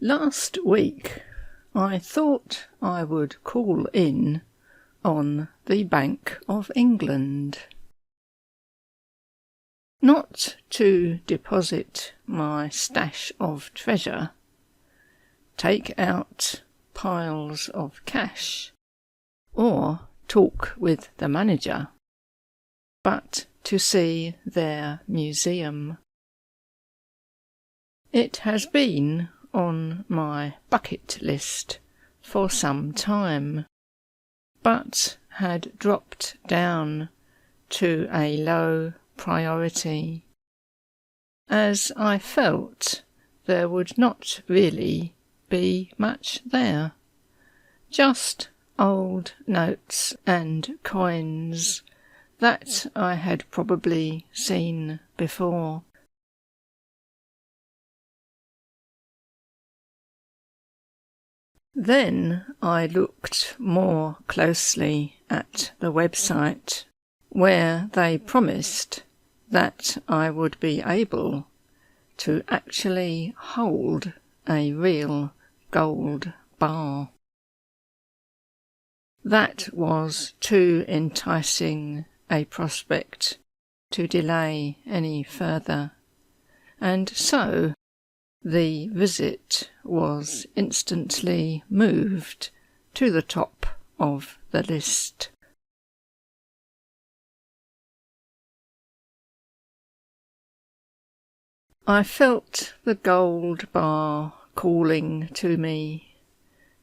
Last week I thought I would call in on the Bank of England. Not to deposit my stash of treasure, take out piles of cash, or talk with the manager, but to see their museum. It has been on my bucket list for some time, but had dropped down to a low priority, as I felt there would not really be much there, just old notes and coins that I had probably seen before. Then I looked more closely at the website, where they promised that I would be able to actually hold a real gold bar. That was too enticing a prospect to delay any further, and so the visit was instantly moved to the top of the list. I felt the gold bar calling to me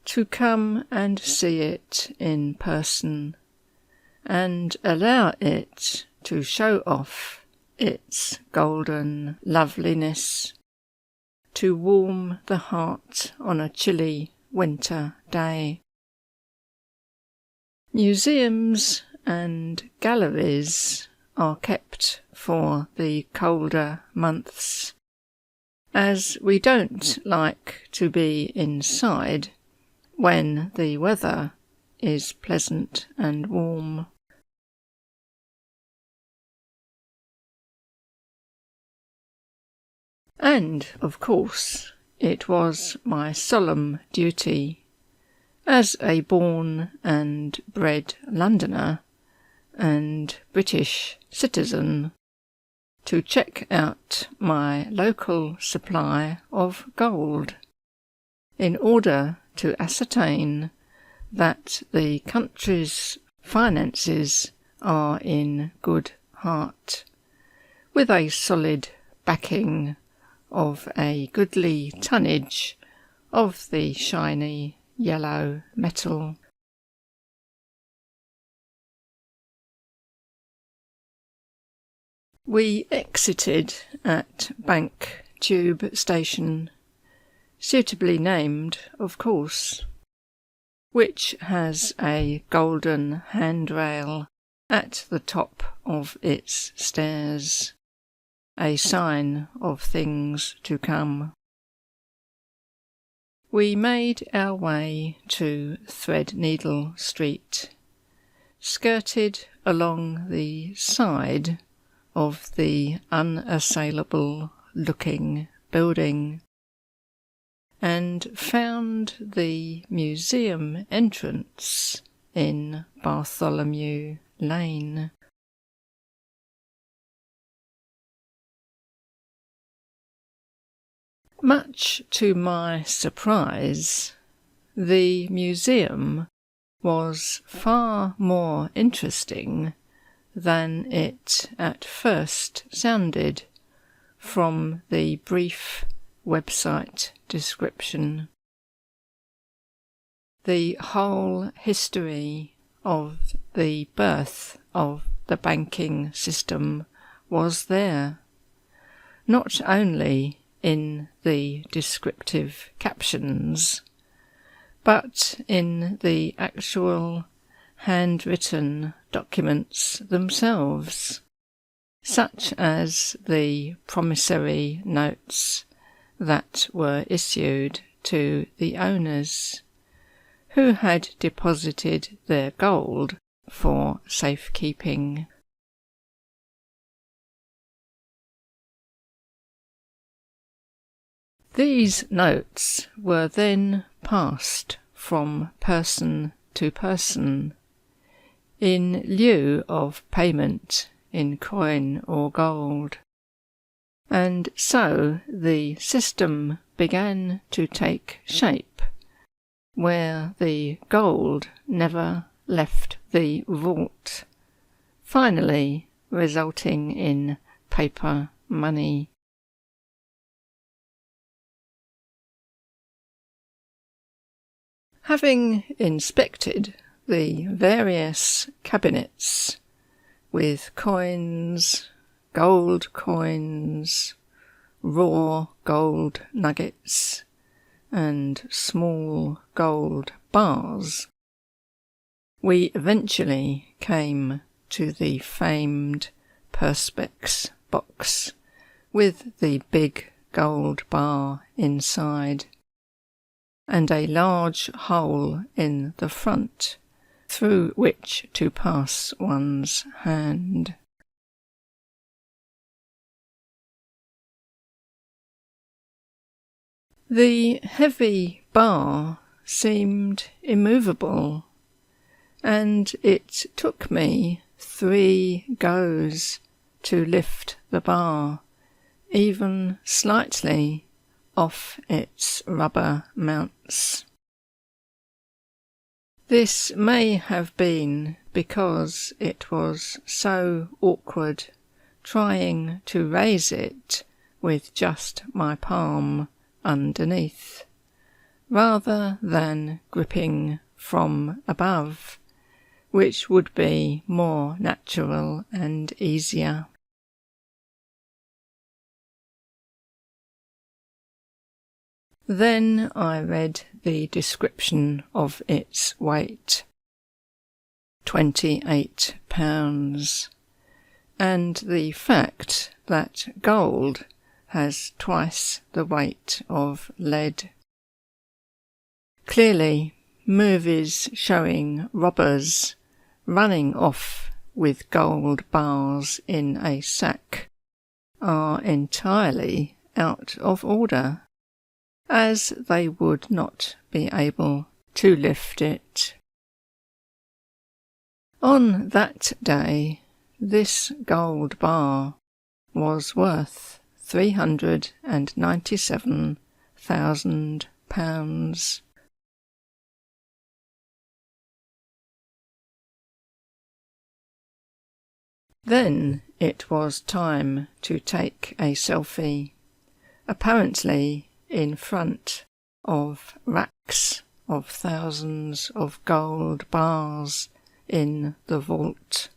to come and see it in person and allow it to show off its golden loveliness, to warm the heart on a chilly winter day. Museums and galleries are kept for the colder months, as we don't like to be inside when the weather is pleasant and warm. And, of course, it was my solemn duty, as a born and bred Londoner and British citizen, to check out my local supply of gold, in order to ascertain that the country's finances are in good heart, with a solid backing of a goodly tonnage of the shiny yellow metal. We exited at Bank Tube Station, suitably named, of course, which has a golden handrail at the top of its stairs, a sign of things to come. We made our way to Threadneedle Street, skirted along the side of the unassailable-looking building, and found the museum entrance in Bartholomew Lane. Much to my surprise, the museum was far more interesting than it at first sounded from the brief website description. The whole history of the birth of the banking system was there, not only in the descriptive captions, but in the actual handwritten documents themselves, such as the promissory notes that were issued to the owners, who had deposited their gold for safekeeping. These notes were then passed from person to person in lieu of payment in coin or gold, and so the system began to take shape, where the gold never left the vault, finally resulting in paper money. Having inspected the various cabinets with coins, gold coins, raw gold nuggets, and small gold bars, we eventually came to the famed perspex box with the big gold bar inside, and a large hole in the front through which to pass one's hand. The heavy bar seemed immovable, and it took me 3 goes to lift the bar, even slightly, off its rubber mounts. This may have been because it was so awkward trying to raise it with just my palm underneath, rather than gripping from above, which would be more natural and easier. Then I read the description of its weight, 28 pounds, and the fact that gold has twice the weight of lead. Clearly, movies showing robbers running off with gold bars in a sack are entirely out of order, as they would not be able to lift it. On that day, this gold bar was worth £397,000. Then it was time to take a selfie, apparently in front of racks of thousands of gold bars in the vault.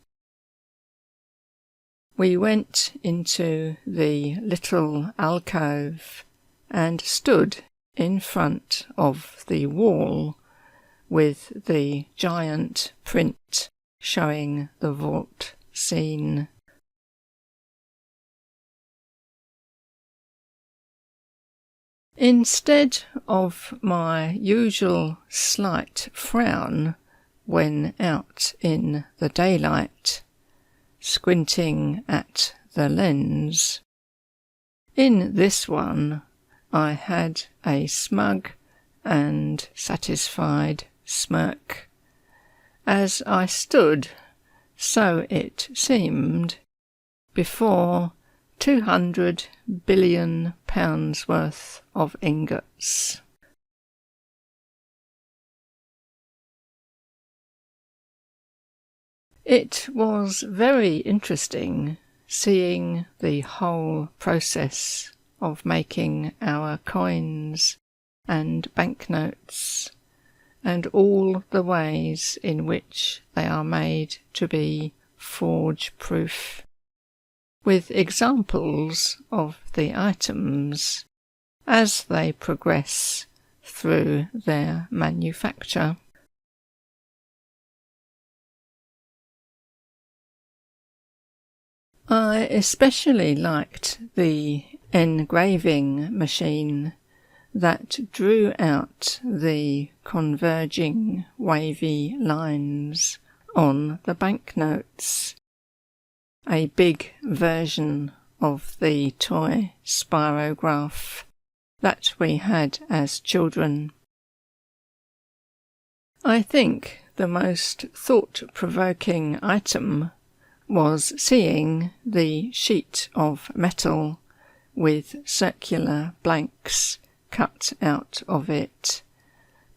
We went into the little alcove and stood in front of the wall with the giant print showing the vault scene. Instead of my usual slight frown when out in the daylight, squinting at the lens, in this one I had a smug and satisfied smirk, as I stood, so it seemed, before 200 billion pounds worth of ingots. It was very interesting seeing the whole process of making our coins and banknotes, and all the ways in which they are made to be forge-proof, with examples of the items as they progress through their manufacture. I especially liked the engraving machine that drew out the converging wavy lines on the banknotes, a big version of the toy spirograph that we had as children. I think the most thought-provoking item was seeing the sheet of metal with circular blanks cut out of it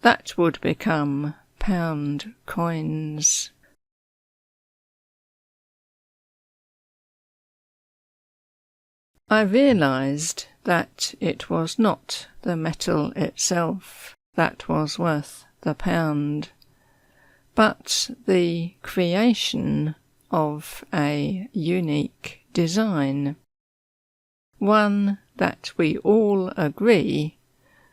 that would become pound coins. I realised that it was not the metal itself that was worth the pound, but the creation of a unique design, one that we all agree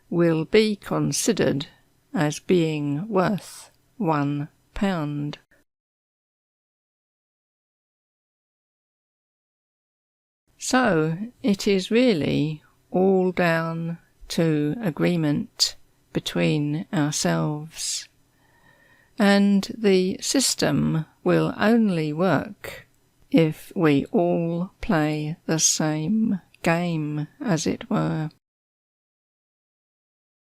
will be considered as being worth £1. So it is really all down to agreement between ourselves, and the system will only work if we all play the same game, as it were.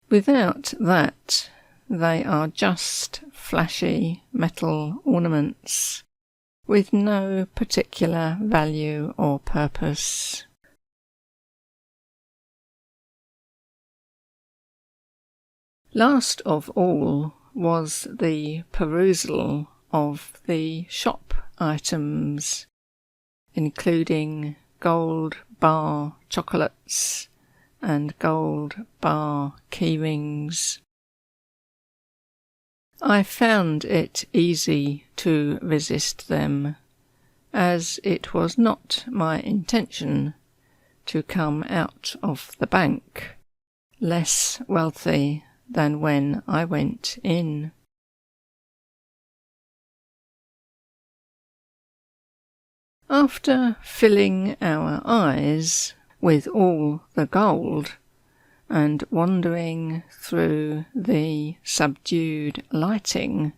Without that, they are just flashy metal ornaments with no particular value or purpose. Last of all was the perusal of the shop items, including gold bar chocolates and gold bar keyrings. I found it easy to resist them, as it was not my intention to come out of the bank less wealthy than when I went in. After filling our eyes with all the gold and wandering through the subdued lighting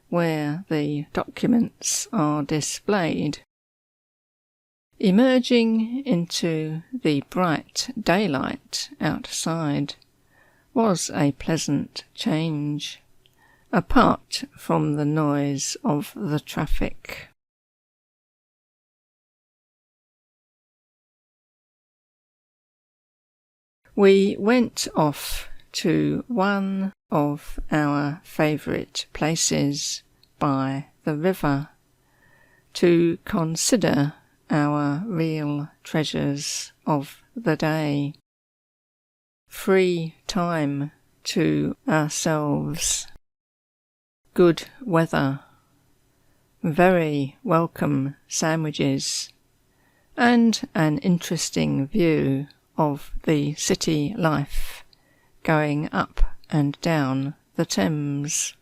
where the documents are displayed, emerging into the bright daylight outside was a pleasant change, apart from the noise of the traffic. We went off to one of our favourite places by the river to consider our real treasures of the day. Free time to ourselves, good weather, very welcome sandwiches, and an interesting view of the city life going up and down the Thames.